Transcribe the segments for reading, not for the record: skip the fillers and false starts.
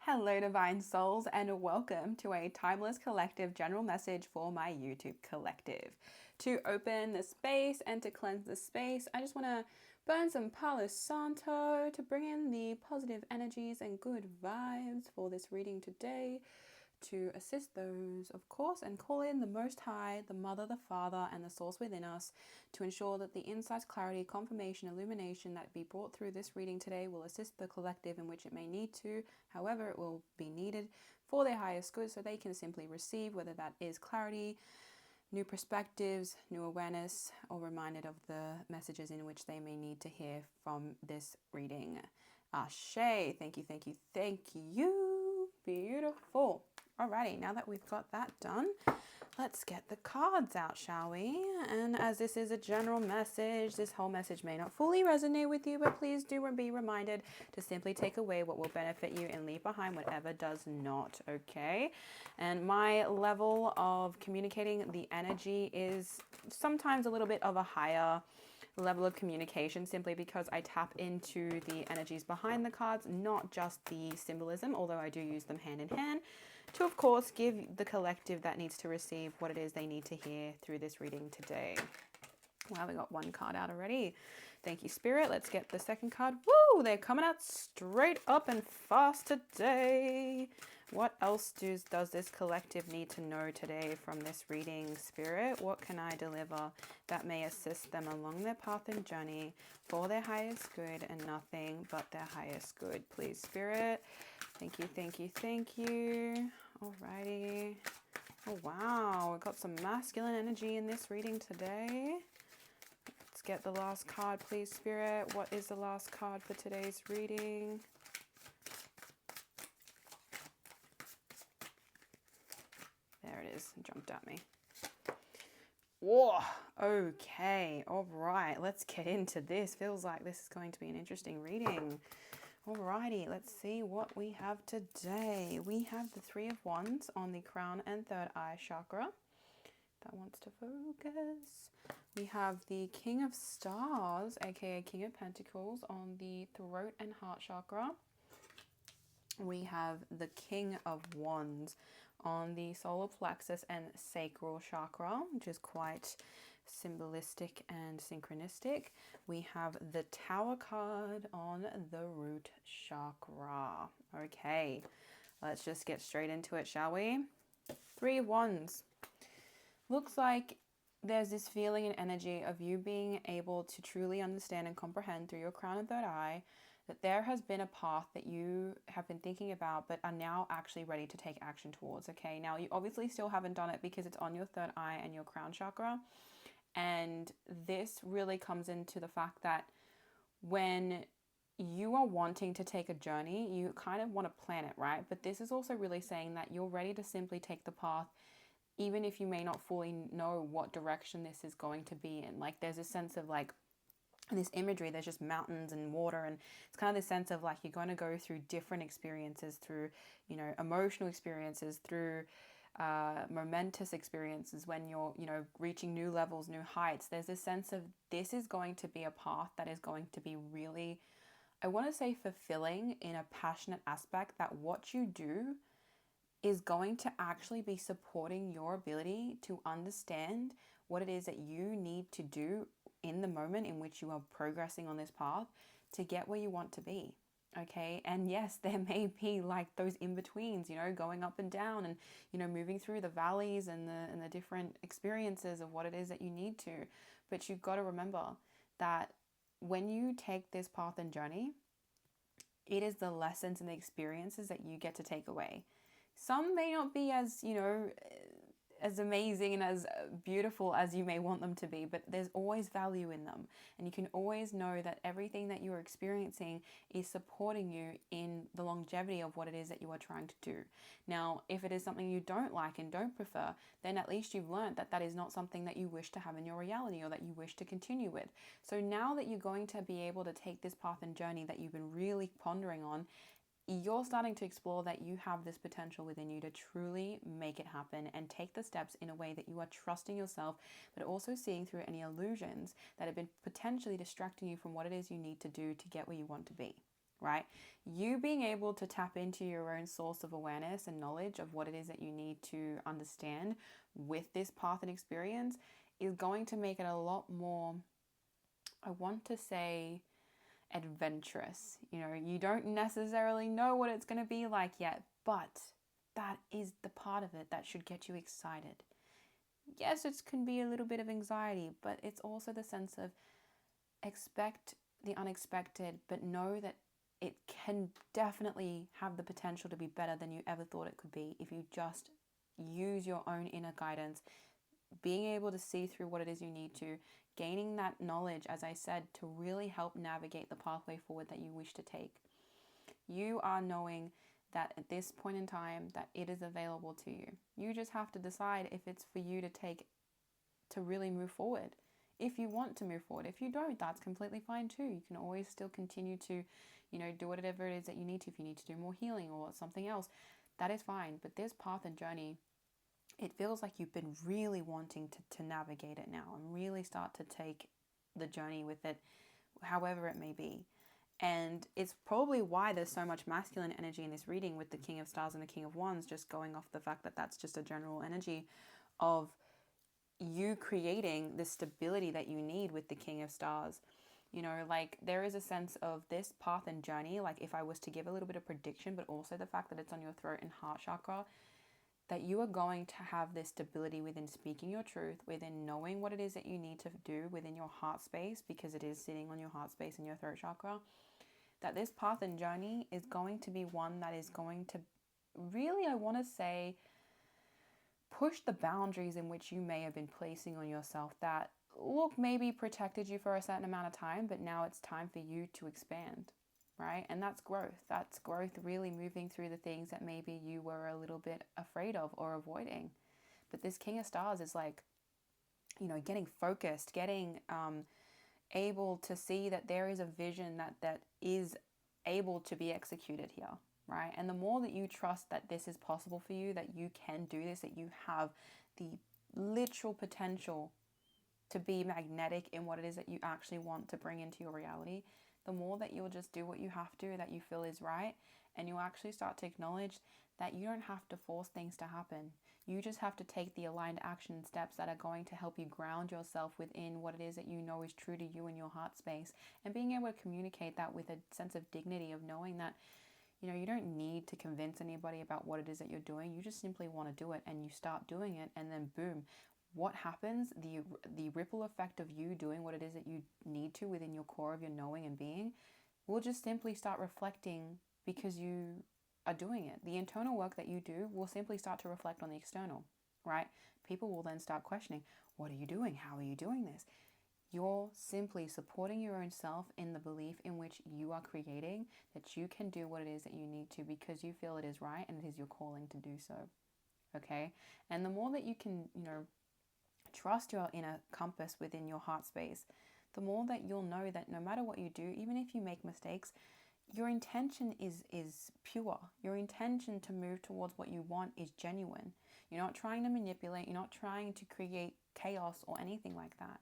Hello, Divine Souls, and welcome to a timeless collective general message for my YouTube collective. To open the space and to cleanse the space, I just want to burn some Palo Santo to bring in the positive energies and good vibes for this reading today, to assist those, of course, and call in the Most High, the Mother, the Father, and the Source within us to ensure that the insights, clarity, confirmation, illumination that be brought through this reading today will assist the collective in which it may need to, however it will be needed for their highest good, so they can simply receive, whether that is clarity, new perspectives, new awareness, or reminded of the messages in which they may need to hear from this reading. Ashe, thank you, thank you, thank you. Beautiful. Alrighty, now that we've got that done, let's get the cards out, shall we? And as this is a general message, this whole message may not fully resonate with you, but please do be reminded to simply take away what will benefit you and leave behind whatever does not, okay? And my level of communicating the energy is sometimes a little bit of a higher level of communication, simply because I tap into the energies behind the cards, not just the symbolism, although I do use them hand in hand to, of course, give the collective that needs to receive what it is they need to hear through this reading today. Wow, we got one card out already. Thank you, Spirit. Let's get the second card. Woo! They're coming out straight up and fast today. What else does this collective need to know today from this reading, Spirit? What can I deliver that may assist them along their path and journey for their highest good and nothing but their highest good? Please, Spirit. Thank you, thank you, thank you. Alrighty. Oh, wow. We've got some masculine energy in this reading today. Let's get the last card, please, Spirit. What is the last card for today's reading? There it is. It jumped at me. Whoa. Okay. All right. Let's get into this. Feels like this is going to be an interesting reading. Alrighty, let's see what we have today. We have the Three of Wands on the crown and third eye chakra. That wants to focus. We have the King of Stars, aka King of Pentacles, on the throat and heart chakra. We have the King of Wands on the solar plexus and sacral chakra, which is quite symbolistic and synchronistic. We have the Tower card on the root chakra. Okay, let's just get straight into it, shall we? Three of Wands. Looks like there's this feeling and energy of you being able to truly understand and comprehend through your crown and third eye that there has been a path that you have been thinking about but are now actually ready to take action towards, okay? Now, you obviously still haven't done it because it's on your third eye and your crown chakra. And this really comes into the fact that when you are wanting to take a journey, you kind of want to plan it, right? But this is also really saying that you're ready to simply take the path, even if you may not fully know what direction this is going to be in. Like, there's a sense of like, in this imagery, there's just mountains and water, and it's kind of this sense of like you're going to go through different experiences, through, you know, emotional experiences, through momentous experiences when you're, you know, reaching new levels, new heights. There's this sense of this is going to be a path that is going to be really, I want to say, fulfilling in a passionate aspect, that what you do is going to actually be supporting your ability to understand what it is that you need to do in the moment in which you are progressing on this path to get where you want to be. Okay, and yes, there may be like those in-betweens, you know, going up and down and, you know, moving through the valleys and the different experiences of what it is that you need to. But you've got to remember that when you take this path and journey, it is the lessons and the experiences that you get to take away. Some may not be as, you know, as amazing and as beautiful as you may want them to be, but there's always value in them. And you can always know that everything that you're experiencing is supporting you in the longevity of what it is that you are trying to do. Now, if it is something you don't like and don't prefer, then at least you've learned that that is not something that you wish to have in your reality or that you wish to continue with. So now that you're going to be able to take this path and journey that you've been really pondering on, you're starting to explore that you have this potential within you to truly make it happen and take the steps in a way that you are trusting yourself, but also seeing through any illusions that have been potentially distracting you from what it is you need to do to get where you want to be. right? You being able to tap into your own source of awareness and knowledge of what it is that you need to understand with this path and experience is going to make it a lot more, I want to say, adventurous. You know, you don't necessarily know what it's going to be like yet, but that is the part of it that should get you excited. Yes, it can be a little bit of anxiety, but it's also the sense of expect the unexpected, but know that it can definitely have the potential to be better than you ever thought it could be if you just use your own inner guidance, being able to see through what it is you need to, gaining that knowledge, as I said, to really help navigate the pathway forward that you wish to take. You are knowing that at this point in time that it is available to you. You just have to decide if it's for you to take, to really move forward. If you want to move forward. If you don't, that's completely fine too. You can always still continue to, do whatever it is that you need to. If you need to do more healing or something else, that is fine. But this path and journey, it feels like you've been really wanting to navigate it now and really start to take the journey with it, however it may be. And it's probably why there's so much masculine energy in this reading with the King of Stars and the King of Wands, just going off the fact that that's just a general energy of you creating the stability that you need with the King of Stars. Like there is a sense of this path and journey, like if I was to give a little bit of prediction, but also the fact that it's on your throat and heart chakra, that you are going to have this stability within speaking your truth, within knowing what it is that you need to do within your heart space, because it is sitting on your heart space and your throat chakra, that this path and journey is going to be one that is going to really, I want to say, push the boundaries in which you may have been placing on yourself that, look, maybe protected you for a certain amount of time, but now it's time for you to expand, right? And that's growth. That's growth really moving through the things that maybe you were a little bit afraid of or avoiding. But this King of Stars is like, getting focused, getting able to see that there is a vision that is able to be executed here, right? And the more that you trust that this is possible for you, that you can do this, that you have the literal potential to be magnetic in what it is that you actually want to bring into your reality, the more that you'll just do what you have to, that you feel is right, and you'll actually start to acknowledge that you don't have to force things to happen. You just have to take the aligned action steps that are going to help you ground yourself within what it is that you know is true to you in your heart space, and being able to communicate that with a sense of dignity of knowing that you don't need to convince anybody about what it is that you're doing. You just simply want to do it, and you start doing it, and then boom, what happens, the ripple effect of you doing what it is that you need to within your core of your knowing and being will just simply start reflecting because you are doing it. The internal work that you do will simply start to reflect on the external, right? People will then start questioning, what are you doing? How are you doing this? You're simply supporting your own self in the belief in which you are creating, that you can do what it is that you need to because you feel it is right and it is your calling to do so. Okay? And the more that you can, trust your inner compass within your heart space, the more that you'll know that no matter what you do, even if you make mistakes, your intention is pure. Your intention to move towards what you want is genuine. You're not trying to manipulate. You're not trying to create chaos or anything like that.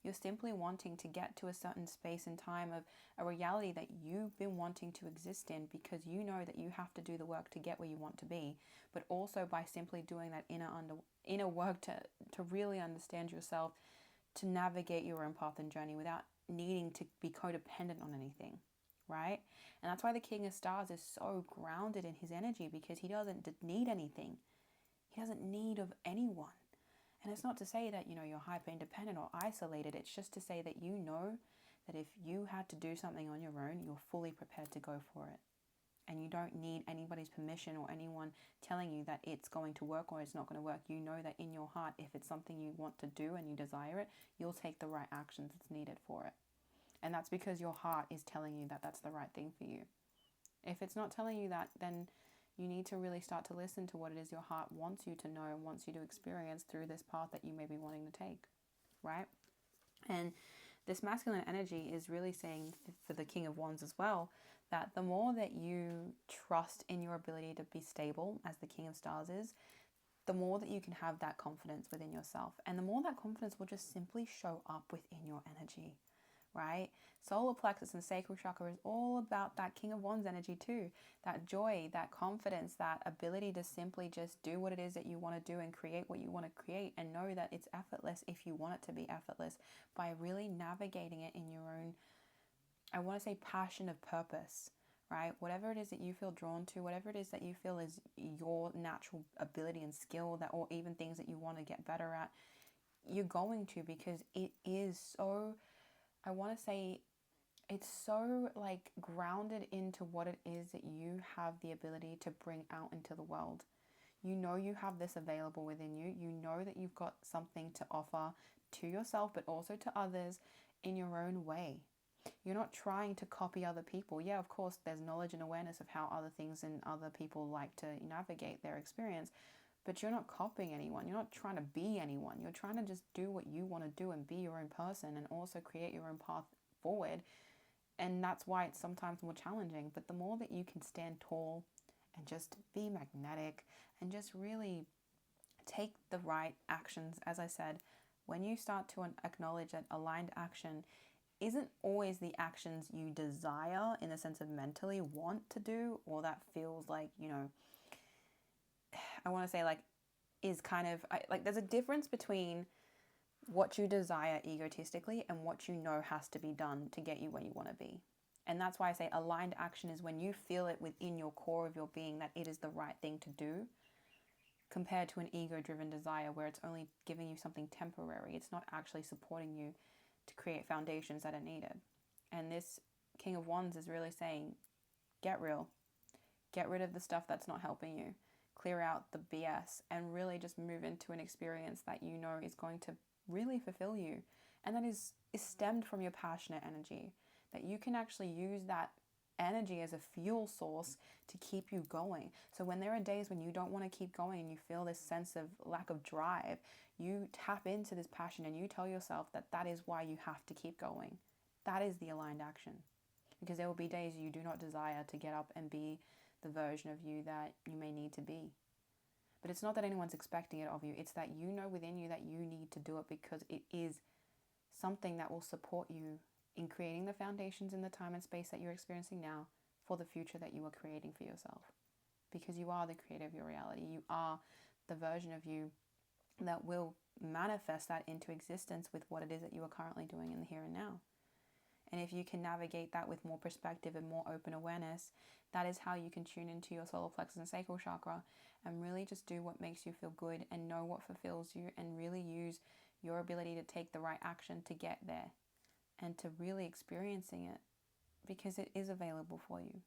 You're simply wanting to get to a certain space and time of a reality that you've been wanting to exist in because you know that you have to do the work to get where you want to be, but also by simply doing that inner work to really understand yourself, to navigate your own path and journey without needing to be codependent on anything, right? And that's why the King of Stars is so grounded in his energy, because he doesn't need anything. He doesn't need of anyone. And it's not to say that, you're hyper independent or isolated. It's just to say that you know that if you had to do something on your own, you're fully prepared to go for it. And you don't need anybody's permission or anyone telling you that it's going to work or it's not going to work. You know that in your heart, if it's something you want to do and you desire it, you'll take the right actions that's needed for it. And that's because your heart is telling you that that's the right thing for you. If it's not telling you that, then you need to really start to listen to what it is your heart wants you to know and wants you to experience through this path that you may be wanting to take, right? And this masculine energy is really saying for the King of Wands as well, that the more that you trust in your ability to be stable, as the King of Stars is, the more that you can have that confidence within yourself. And the more that confidence will just simply show up within your energy, right? Solar plexus and sacral chakra is all about that King of Wands energy too. That joy, that confidence, that ability to simply just do what it is that you want to do and create what you want to create, and know that it's effortless if you want it to be effortless, by really navigating it in your own, I want to say, passion of purpose, right? Whatever it is that you feel drawn to, whatever it is that you feel is your natural ability and skill, that, or even things that you want to get better at, you're going to, because it is so, I want to say, it's so like grounded into what it is that you have the ability to bring out into the world. You know you have this available within you. You know that you've got something to offer to yourself, but also to others in your own way. You're not trying to copy other people. Yeah, of course, there's knowledge and awareness of how other things and other people like to navigate their experience, but you're not copying anyone. You're not trying to be anyone. You're trying to just do what you want to do and be your own person, and also create your own path forward. And that's why it's sometimes more challenging. But the more that you can stand tall and just be magnetic and just really take the right actions, as I said, when you start to acknowledge that aligned action isn't always the actions you desire, in the sense of mentally want to do, or that feels like, I want to say, like, is kind of like, there's a difference between what you desire egotistically and what you know has to be done to get you where you want to be. And that's why I say aligned action is when you feel it within your core of your being that it is the right thing to do, compared to an ego-driven desire where it's only giving you something temporary. It's not actually supporting you to create foundations that are needed. And this King of Wands is really saying, get real. Get rid of the stuff that's not helping you. Clear out the BS and really just move into an experience that you know is going to really fulfill you, and that is stemmed from your passionate energy, that you can actually use that energy as a fuel source to keep you going. So when there are days when you don't want to keep going and you feel this sense of lack of drive, you tap into this passion and you tell yourself that that is why you have to keep going. That is the aligned action, because there will be days you do not desire to get up and be the version of you that you may need to be. But it's not that anyone's expecting it of you. It's that you know within you that you need to do it, because it is something that will support you in creating the foundations in the time and space that you're experiencing now for the future that you are creating for yourself. Because you are the creator of your reality. You are the version of you that will manifest that into existence with what it is that you are currently doing in the here and now. And if you can navigate that with more perspective and more open awareness, that is how you can tune into your solar plexus and sacral chakra and really just do what makes you feel good and know what fulfills you, and really use your ability to take the right action to get there and to really experiencing it, because it is available for you.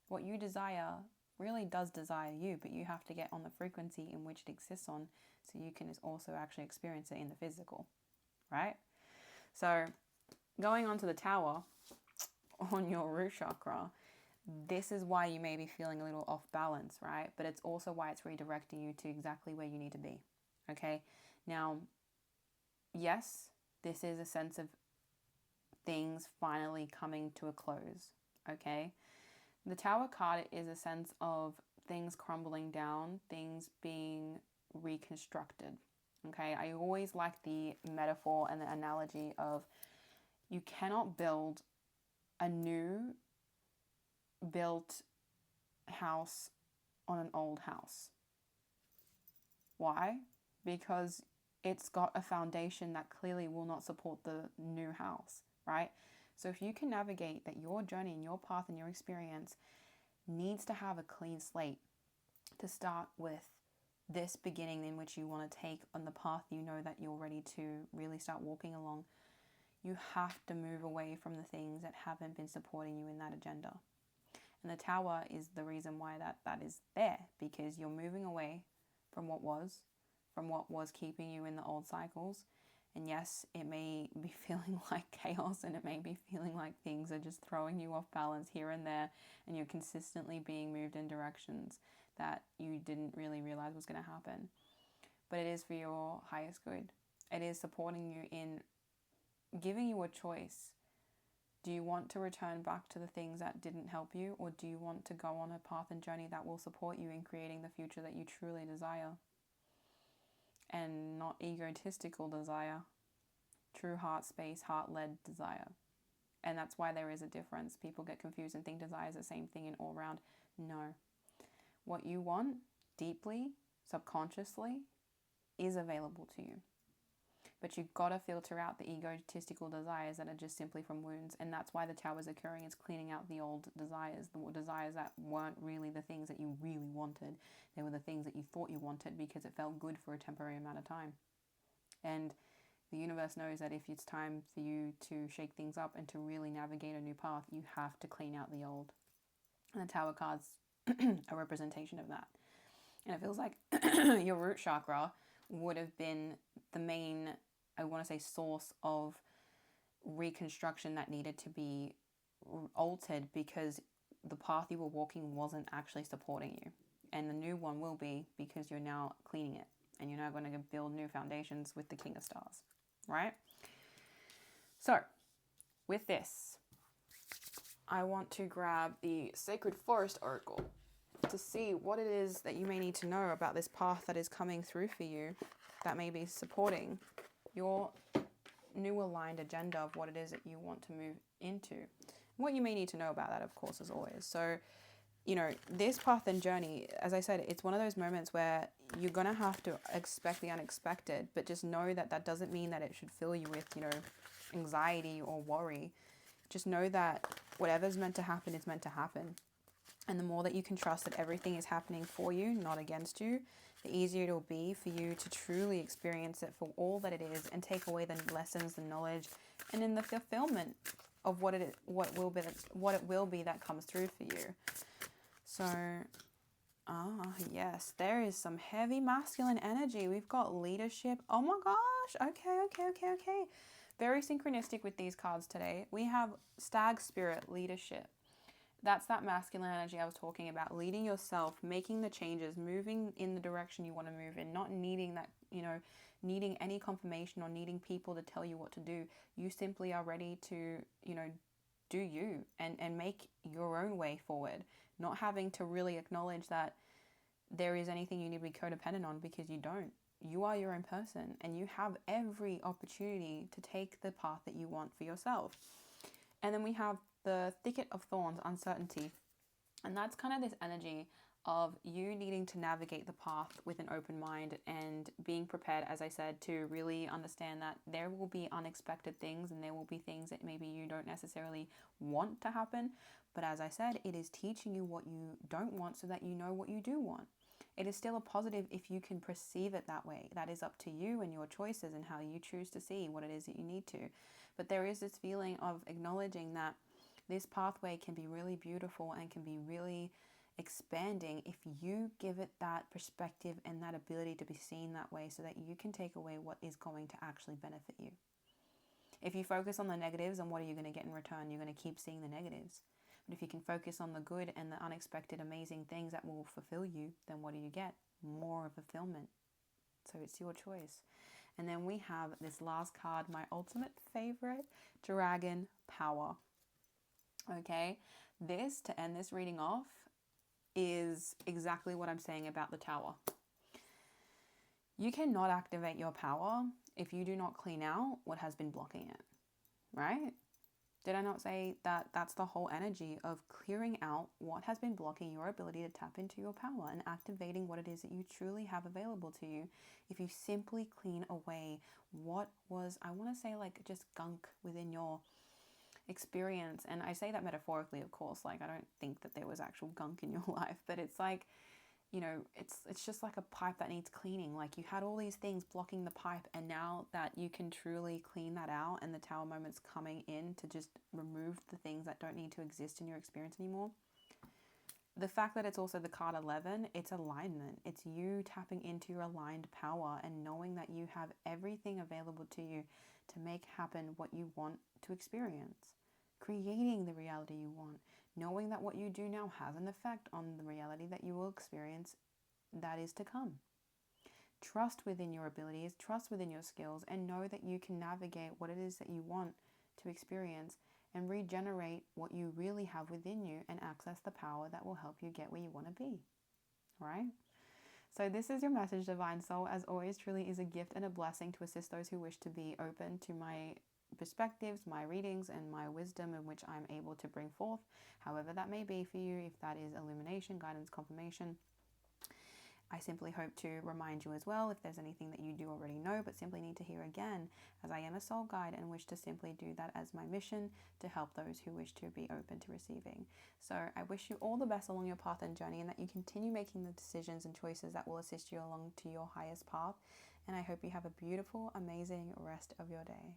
What you desire really does desire you, but you have to get on the frequency in which it exists on so you can also actually experience it in the physical, right? So going on to the tower on your root chakra, this is why you may be feeling a little off balance, right? But it's also why it's redirecting you to exactly where you need to be, okay? Now, yes, this is a sense of things finally coming to a close, okay? The Tower card is a sense of things crumbling down, things being reconstructed, okay? I always like the metaphor and the analogy of you cannot build a new built house on an old house. Why? Because it's got a foundation that clearly will not support the new house, right? So if you can navigate that your journey and your path and your experience needs to have a clean slate to start with this beginning in which you want to take on the path you know that you're ready to really start walking along, you have to move away from the things that haven't been supporting you in that agenda. And the Tower is the reason why that is there, because you're moving away from what was keeping you in the old cycles. And yes, it may be feeling like chaos, and it may be feeling like things are just throwing you off balance here and there, and you're consistently being moved in directions that you didn't really realize was going to happen. But it is for your highest good. It is supporting you in giving you a choice. Do you want to return back to the things that didn't help you, or do you want to go on a path and journey that will support you in creating the future that you truly desire? And not egotistical desire, true heart space, heart-led desire. And that's why there is a difference. People get confused and think desire is the same thing in all round. No. What you want deeply, subconsciously, is available to you. But you've got to filter out the egotistical desires that are just simply from wounds. And that's why the tower is occurring. It's cleaning out the old desires, the desires that weren't really the things that you really wanted. They were the things that you thought you wanted because it felt good for a temporary amount of time. And the universe knows that if it's time for you to shake things up and to really navigate a new path, you have to clean out the old. And the tower card's a representation of that. And it feels like your root chakra would have been the main, I want to say, source of reconstruction that needed to be altered because the path you were walking wasn't actually supporting you. And the new one will be because you're now cleaning it. And you're now going to build new foundations with the King of Stars. Right? So, with this, I want to grab the Sacred Forest Oracle to see what it is that you may need to know about this path that is coming through for you that may be supporting your new aligned agenda of what it is that you want to move into. What you may need to know about that, of course, as always. So, you know, this path and journey, as I said, it's one of those moments where you're going to have to expect the unexpected, but just know that that doesn't mean that it should fill you with, you know, anxiety or worry. Just know that whatever's meant to happen is meant to happen. And the more that you can trust that everything is happening for you, not against you, the easier it'll be for you to truly experience it for all that it is and take away the lessons, the knowledge, and in the fulfillment of what it will be that comes through for you. So, yes, there is some heavy masculine energy. We've got leadership. Oh my gosh. Okay. Very synchronistic with these cards today. We have stag spirit, leadership. That's that masculine energy I was talking about, leading yourself, making the changes, moving in the direction you want to move in, not needing that, you know, needing any confirmation or needing people to tell you what to do. You simply are ready to, you know, do you and make your own way forward, not having to really acknowledge that there is anything you need to be codependent on because you don't. You are your own person and you have every opportunity to take the path that you want for yourself. And then we have the thicket of thorns, uncertainty. And that's kind of this energy of you needing to navigate the path with an open mind and being prepared, as I said, to really understand that there will be unexpected things and there will be things that maybe you don't necessarily want to happen. But as I said, it is teaching you what you don't want so that you know what you do want. It is still a positive if you can perceive it that way. That is up to you and your choices and how you choose to see what it is that you need to. But there is this feeling of acknowledging that this pathway can be really beautiful and can be really expanding if you give it that perspective and that ability to be seen that way so that you can take away what is going to actually benefit you. If you focus on the negatives and what are you going to get in return, you're going to keep seeing the negatives. But if you can focus on the good and the unexpected, amazing things that will fulfill you, then what do you get? More fulfillment. So it's your choice. And then we have this last card, my ultimate favorite, Dragon Power. Okay, this, to end this reading off, is exactly what I'm saying about the tower. You cannot activate your power if you do not clean out what has been blocking it, right? Did I not say that that's the whole energy of clearing out what has been blocking your ability to tap into your power and activating what it is that you truly have available to you if you simply clean away what was, I want to say, like just gunk within your experience. And I say that metaphorically, of course, like I don't think that there was actual gunk in your life, but it's like, you know, it's just like a pipe that needs cleaning. Like you had all these things blocking the pipe, and now that you can truly clean that out and the tower moment's coming in to just remove the things that don't need to exist in your experience anymore. The fact that it's also the card 11, it's alignment. It's you tapping into your aligned power and knowing that you have everything available to you to make happen what you want to experience. Creating the reality you want. Knowing that what you do now has an effect on the reality that you will experience that is to come. Trust within your abilities, trust within your skills, and know that you can navigate what it is that you want to experience and regenerate what you really have within you and access the power that will help you get where you want to be. Right? So this is your message, Divine Soul. As always, truly is a gift and a blessing to assist those who wish to be open to my perspectives, my readings, and my wisdom in which I'm able to bring forth, however that may be for you, if that is illumination, guidance, confirmation. I simply hope to remind you as well, if there's anything that you do already know but simply need to hear again, as I am a soul guide and wish to simply do that as my mission, to help those who wish to be open to receiving. So I wish you all the best along your path and journey, and that you continue making the decisions and choices that will assist you along to your highest path. And I hope you have a beautiful, amazing rest of your day.